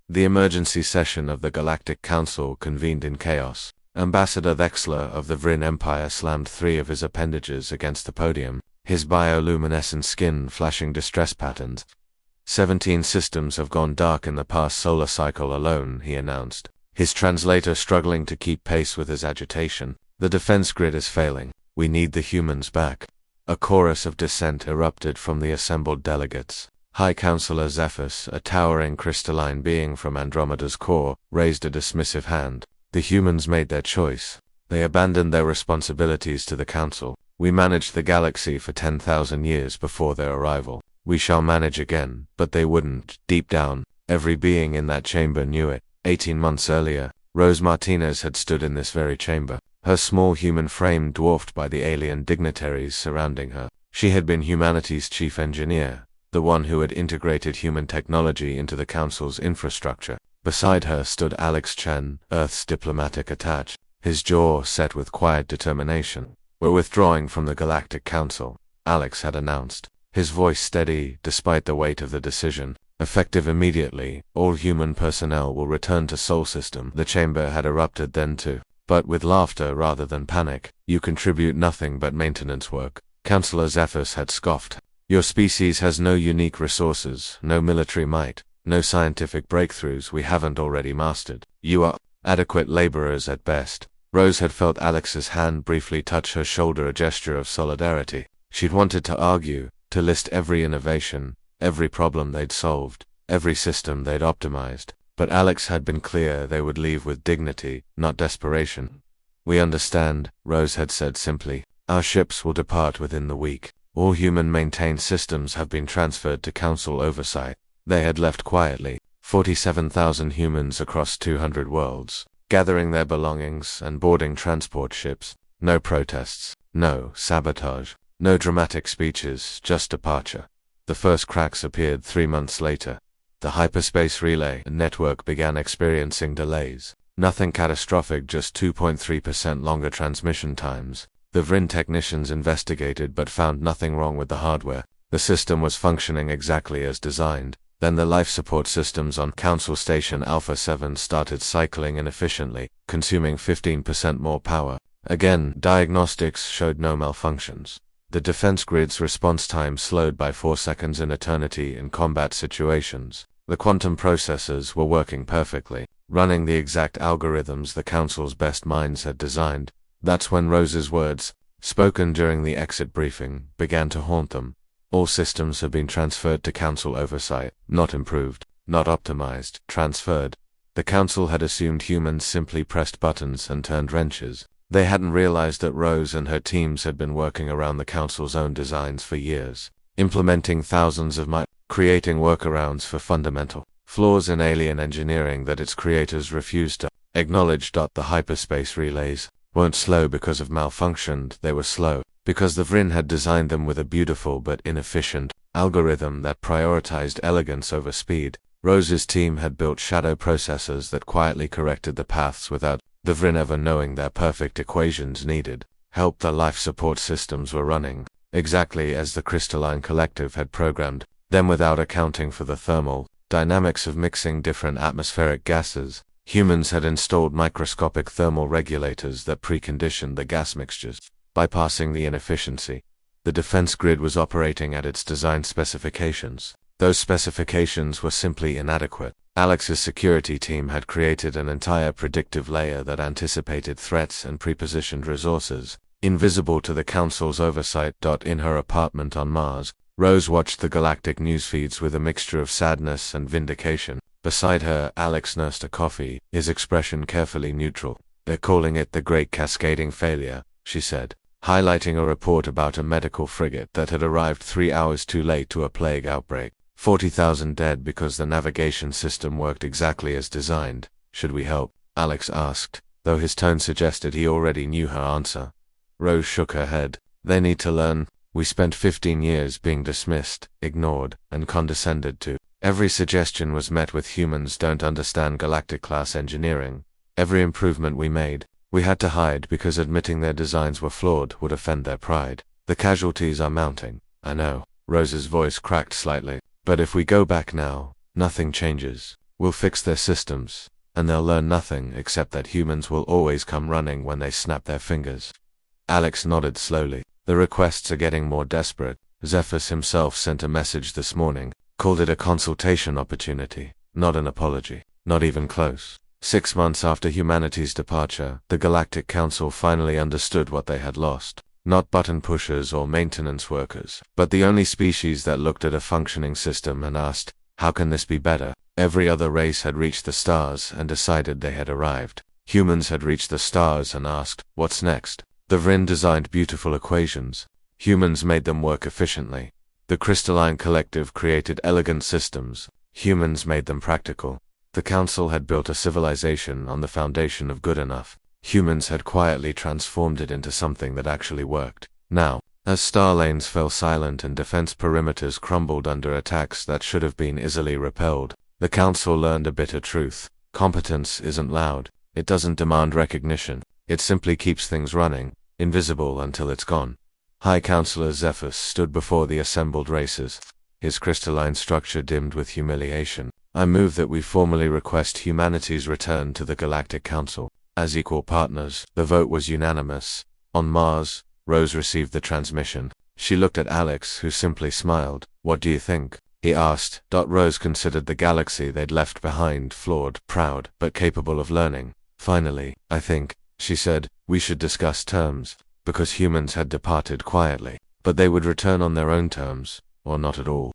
The emergency session of the Galactic Council convened in chaos. Ambassador Vexler of the Vryn Empire slammed 3 of his appendages against the podium, his bioluminescent skin flashing distress patterns. 17 systems have gone dark in the past solar cycle alone, he announced, his translator struggling to keep pace with his agitation. The defense grid is failing. We need the humans back. A chorus of dissent erupted from the assembled delegates. High Counselor Zephyrus, a towering crystalline being from Andromeda's core, raised a dismissive hand. The humans made their choice. They abandoned their responsibilities to the Council. We managed the galaxy for 10,000 years before their arrival. We shall manage again, but they wouldn't. Deep down, every being in that chamber knew it. 18 months earlier, Rose Martinez had stood in this very chamber, her small human frame dwarfed by the alien dignitaries surrounding her. She had been humanity's chief engineer, the one who had integrated human technology into the Council's infrastructure. Beside her stood Alex Chen, Earth's diplomatic attaché, his jaw set with quiet determination. We're withdrawing from the Galactic Council, Alex had announced, his voice steady despite the weight of the decision. Effective immediately, all human personnel will return to Sol System. The chamber had erupted then too, but with laughter rather than panic. You contribute nothing but maintenance work, Counselor Zephyrus had scoffed. Your species has no unique resources, no military might, no scientific breakthroughs we haven't already mastered. You are adequate laborers at best. Rose had felt Alex's hand briefly touch her shoulder, a gesture of solidarity. She'd wanted to argue, to list every innovation, every problem they'd solved, every system they'd optimized, but Alex had been clear they would leave with dignity, not desperation. We understand, Rose had said simply. Our ships will depart within the week. All human-maintained systems have been transferred to Council oversight. They had left quietly, 47,000 humans across 200 worlds, gathering their belongings and boarding transport ships. No protests, no sabotage, no dramatic speeches, just departure. The first cracks appeared 3 months later. The hyperspace relay network began experiencing delays. Nothing catastrophic, just 2.3% longer transmission times. The Vryn technicians investigated but found nothing wrong with the hardware. The system was functioning exactly as designed. Then the life support systems on Council Station Alpha 7 started cycling inefficiently, consuming 15% more power. Again, diagnostics showed no malfunctions. The defense grid's response time slowed by 4 seconds in eternity in combat situations. The quantum processors were working perfectly, running the exact algorithms the Council's best minds had designed. That's when Rose's words, spoken during the exit briefing, began to haunt them. All systems have been transferred to Council oversight, not improved, not optimized, transferred. The Council had assumed humans simply pressed buttons and turned wrenches. They hadn't realized that Rose and her teams had been working around the Council's own designs for years, implementing thousands of creating workarounds for fundamental flaws in alien engineering that its creators refused to acknowledge. The hyperspace relays weren't slow because of malfunctioned, they were slow because the Vryn had designed them with a beautiful but inefficient algorithm that prioritized elegance over speed. Rose's team had built shadow processors that quietly corrected the paths without the Vryn ever knowing their perfect equations needed. Help the life support systems were running, exactly as the crystalline collective had programmed them, without accounting for the thermal dynamics of mixing different atmospheric gases. Humans had installed microscopic thermal regulators that preconditioned the gas mixtures, bypassing the inefficiency. The defense grid was operating at its design specifications. Those specifications were simply inadequate. Alex's security team had created an entire predictive layer that anticipated threats and prepositioned resources, invisible to the Council's oversight. In her apartment on Mars, Rose watched the galactic newsfeeds with a mixture of sadness and vindication. Beside her, Alex nursed a coffee, his expression carefully neutral. They're calling it the Great Cascading Failure, she said, highlighting a report about a medical frigate that had arrived 3 hours too late to a plague outbreak. 40,000 dead because the navigation system worked exactly as designed. Should we help? Alex asked, though his tone suggested he already knew her answer. Rose shook her head. They need to learn. We spent 15 years being dismissed, ignored, and condescended to. Every suggestion was met with humans don't understand galactic-class engineering. Every improvement we made, we had to hide because admitting their designs were flawed would offend their pride. The casualties are mounting. I know. Rose's voice cracked slightly. But if we go back now, nothing changes. We'll fix their systems, and they'll learn nothing except that humans will always come running when they snap their fingers. Alex nodded slowly. The requests are getting more desperate. Zephyrus himself sent a message this morning, called it a consultation opportunity, not an apology, not even close. 6 months after humanity's departure, the Galactic Council finally understood what they had lost. Not button pushers or maintenance workers, but the only species that looked at a functioning system and asked, how can this be better? Every other race had reached the stars and decided they had arrived. Humans had reached the stars and asked, what's next? The Vrin designed beautiful equations. Humans made them work efficiently. The Crystalline Collective created elegant systems. Humans made them practical. The Council had built a civilization on the foundation of good enough. Humans had quietly transformed it into something that actually worked. Now, as star lanes fell silent and defense perimeters crumbled under attacks that should have been easily repelled, the Council learned a bitter truth. Competence isn't loud. It doesn't demand recognition. It simply keeps things running, invisible until it's gone. High Counselor Zephyrus stood before the assembled races, his crystalline structure dimmed with humiliation. I move that we formally request humanity's return to the Galactic Council. As equal partners, the vote was unanimous. On Mars, Rose received the transmission. She looked at Alex, who simply smiled. What do you think? He asked. Rose considered the galaxy they'd left behind flawed, proud, but capable of learning. Finally, I think, she said, we should discuss terms, because humans had departed quietly, but they would return on their own terms, or not at all.